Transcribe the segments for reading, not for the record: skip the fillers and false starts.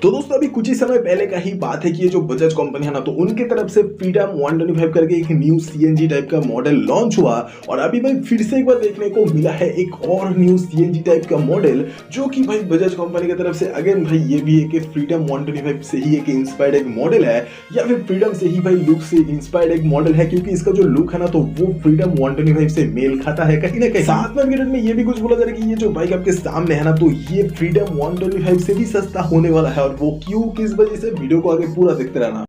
तो दोस्तों अभी कुछ ही समय पहले का ही बात है कि ये जो बजाज कंपनी है ना, तो उनके तरफ से फ्रीडम 125 करके एक न्यू सीएनजी टाइप का मॉडल लॉन्च हुआ। और अभी भाई फिर से एक बार देखने को मिला है एक और न्यू सीएनजी टाइप का मॉडल, जो कि भाई बजाज कंपनी की तरफ से अगेन भाई ये भी है कि फ्रीडम 125 से ही एक इंस्पायर्ड एक मॉडल है, या फिर फ्रीडम से ही भाई लुक से इंस्पायर्ड एक मॉडल है, क्योंकि इसका जो लुक है ना तो वो फ्रीडम 125 से मेल खाता है कहीं ना कहीं। साथ में में ये भी कुछ बोला जा रहा है कि ये जो बाइक आपके सामने है ना, तो ये फ्रीडम 125 से भी सस्ता होने वाला है। और वो क्यों, किस वजह से, वीडियो को आगे पूरा देखते रहना।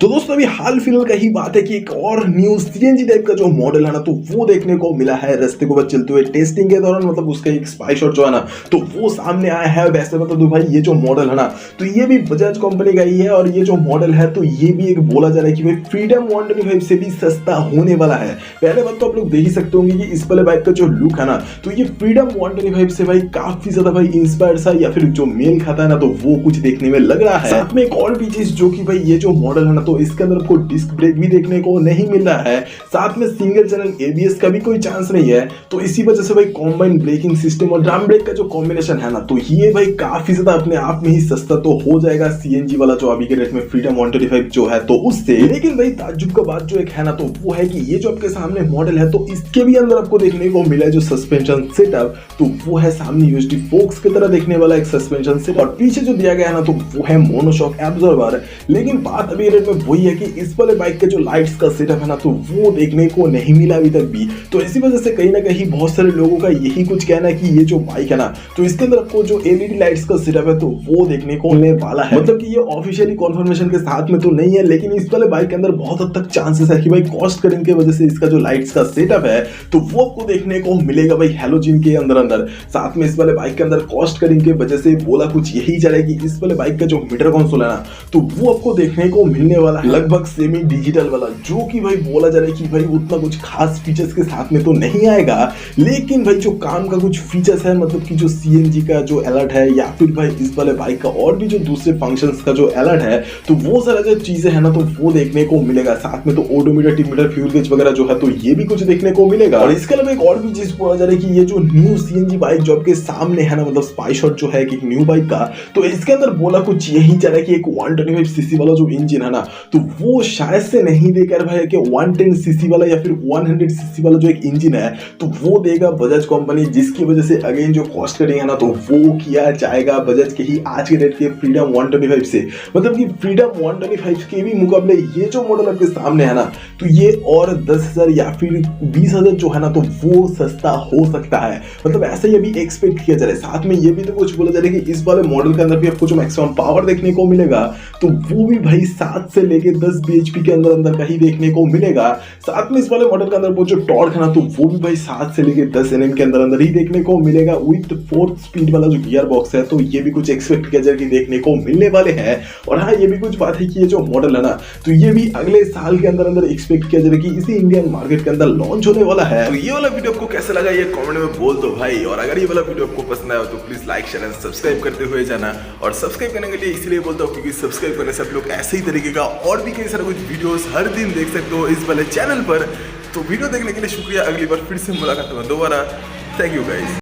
तो दोस्तों अभी हाल फिलहाल का ही बात है कि एक और न्यू सीएनजी टाइप का जो मॉडल है ना, तो वो देखने को मिला है रास्ते के ऊपर चलते हुए टेस्टिंग के दौरान। मतलब उसका एक स्पाई शॉट जो है ना, तो वो सामने आया है। वैसे मतलब भाई ये जो मॉडल है ना, तो ये भी बजाज कंपनी का ही है। और ये जो मॉडल है तो ये भी एक बोला जा रहा है कि भाई फ्रीडम 125 से भी सस्ता होने वाला है। पहले बात तो आप लोग देख ही सकते होंगे कि इस वाले बाइक का जो लुक है ना, तो ये फ्रीडम 125 से भाई काफी ज्यादा भाई इंस्पायर्ड सा, या फिर जो मेल खाता है ना, तो वो कुछ देखने में लग रहा है। साथ में एक और भी चीज जो कि भाई ये जो मॉडल है ना, तो इसके अंदर आपको डिस्क ब्रेक भी देखने को नहीं मिल रहा है। साथ में सिंगल चैनल एबीएस का भी कोई चांस नहीं है। तो इसी वजह से भाई कॉम्बाइन ब्रेकिंग सिस्टम और ड्रम ब्रेक का जो कॉम्बिनेशन है ना, तो ये भाई काफी ज्यादा अपने आप में ही सस्ता तो हो जाएगा सीएनजी वाला जो अभी के रेट में फ्रीडम 125 जो है तो उससे। लेकिन भाई ताज्जुब का बात जो एक है ना, तो वो है कि ये जो आपके सामने मॉडल है, तो इसके भी अंदर आपको देखने को मिला है जो सस्पेंशन सेटअप, तो वो है सामने यूएसडी फोक्स की तरह देखने वाला एक सस्पेंशन सेटअप। और पीछे जो दिया गया है ना, तो वो है मोनोशॉक एब्जॉर्बर। लेकिन बात अभी रेट में वही है कि इस वाले बाइक के जो लाइट्स का सेटअप है ना, तो वो देखने को नहीं मिला अभी तक भी। तो इसी वजह से कहीं ना कहीं बहुत सारे लोगों का यही कुछ कहना है कि ये जो बाइक है ना, तो इसके अंदर आपको जो एलईडी लाइट्स का सेटअप है, तो वो देखने को मिलने वाला है। मतलब कि ये ऑफिशियली कंफर्मेशन के साथ में तो नहीं है, लेकिन इस वाले बाइक के अंदर बहुत हद तक चांसेस है कि भाई कॉस्ट कटिंग की वजह से इसका जो लाइट्स का सेटअप है, तो वो आपको देखने को मिलेगा भाई हैलोजन के अंदर। साथ में इस वाले बाइक के अंदर कॉस्ट कटिंग की वजह से बोला कुछ यही जा रहा है कि इस वाले बाइक का जो मीटर कंसोल है ना, तो वो आपको देखने को मिलने वाला है लगभग सेमी डिजिटल वाला, जो कि भाई बोला जा रहा है कि भाई उतना कुछ खास फीचर्स के साथ में तो नहीं आएगा। लेकिन भाई जो काम का कुछ फीचर्स है, मतलब कि जो सीएनजी का जो अलर्ट है, या फिर भाई इस वाले बाइक का और भी जो दूसरे फंक्शंस का जो अलर्ट है, तो वो सारा जो चीजें है ना, तो वो देखने को मिलेगा। साथ में तो ओडोमीटर, टिमीटर, फ्यूल गेज वगैरह जो है, तो ये भी कुछ देखने को मिलेगा। और इसके अलावा एक और भी चीज बोला जा रहा है कि ये जो न्यू सीएनजी बाइक जो आपके सामने है ना, मतलब स्पाई शॉट जो है एक न्यू बाइक का, तो इसके अंदर बोला कुछ यही जा रहा है कि एक 125 सीसी वाला जो इंजन है ना, तो वो शायद से नहीं देकर भाई कि 110 सीसी वाला या फिर 100 सीसी वाला जो एक इंजन है, तो वो देगा बजाज कंपनी, जिसकी वजह से अगेन जो कॉस्ट कटिंग है ना, तो वो किया जाएगा बजाज के ही आज के रेट के फ्रीडम 125 से। मतलब कि फ्रीडम 125 के भी मुकाबले ये जो मॉडल आपके सामने है ना, तो ये और 10,000 या फिर 20,000 जो है ना, तो वो सस्ता हो सकता है। मतलब ऐसा ही अभी एक्सपेक्ट किया जा रहा है। साथ में ये भी तो कुछ बोला जा रहा है कि इस वाले मॉडल के अंदर भी आपको जो मैक्सिमम पावर देखने को मिलेगा, तो वो भी भाई 7 से लेके 10 bhp के अंदर का ही देखने को मिलेगा। साथ में इस वाले मॉडल के अंदर वो जो टॉर्क है ना, तो वो भी भाई 7 से लेके 10 Nm के अंदर ही देखने को मिलेगा विद 4th स्पीड वाला जो गियर बॉक्स है, तो ये भी कुछ एक्सपेक्ट किया जाए कि देखने को मिलने वाले हैं। और हाँ, ये भी कुछ बात है कि ये जो मॉडल है ना, तो ये भी अगले साल के अंदर एक्सपेक्ट किया जा रहा है कि इसी इंडियन मार्केट के अंदर लॉन्च होने वाला है। तो ये वाला वीडियो आपको कैसा लगा ये कमेंट में बोल दो भाई। और अगर ये वाला वीडियो आपको पसंद आया तो please like, share and subscribe करते हुए जाना। और सब्सक्राइब करने के लिए इसलिए बोलता हूँ क्योंकि सब्सक्राइब करने से आप लोग ऐसे ही तरीके का और भी कई सारा कुछ वीडियोस हर दिन देख सकते हो इस वाले चैनल पर। तो वीडियो देखने के लिए शुक्रिया। अगली बार फिर से मुलाकात होगा दोबारा। Thank you guys.